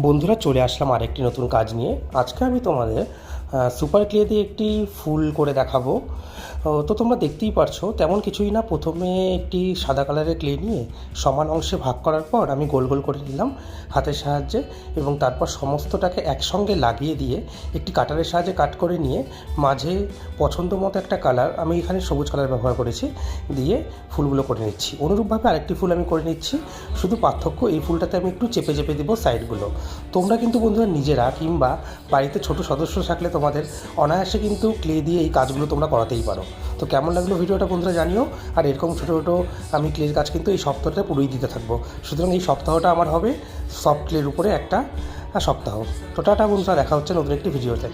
বন্ধুরা, চলে আসলাম আরেকটি নতুন কাজ নিয়ে। আজকে আমি তোমাদের সুপার ক্লে দিয়ে একটি ফুল করে দেখাবো। তো তোমরা দেখতেই পারছো, তেমন কিছুই না। প্রথমে একটি সাদা কালারের ক্লে নিয়ে সমান অংশে ভাগ করার পর আমি গোল গোল করে নিলাম হাতের সাহায্যে, এবং তারপর সমস্তটাকে একসঙ্গে লাগিয়ে দিয়ে একটি কাটারের সাহায্যে কাট করে নিয়ে মাঝে পছন্দ মতো একটা কালার, আমি এখানে সবুজ কালার ব্যবহার করেছি, দিয়ে ফুলগুলো করে নিচ্ছি। অনুরূপভাবে আরেকটি ফুল আমি করে নিচ্ছি, শুধু পার্থক্য এই ফুলটাতে আমি একটু চেপে চেপে দেবো সাইডগুলো। তোমরা কিন্তু বন্ধুরা নিজেরা কিংবা বাড়িতে ছোট সদস্য থাকলে তোমাদের অনায়াসে কিন্তু ক্লে দিয়ে এই কাজগুলো তোমরা করাতেই পারো। তো কেমন লাগলো ভিডিওটা বন্ধুরা জানিও। আর এরকম ছোটো ছোটো আমি ক্লের কাজ কিন্তু এই সপ্তাহটা পুরোই দিতে থাকবো। সুতরাং এই সপ্তাহটা আমার হবে সফট ক্লের উপরে একটা সপ্তাহ। তো টাটা বন্ধুরা, দেখা হচ্ছে নতুন একটি ভিডিওতে।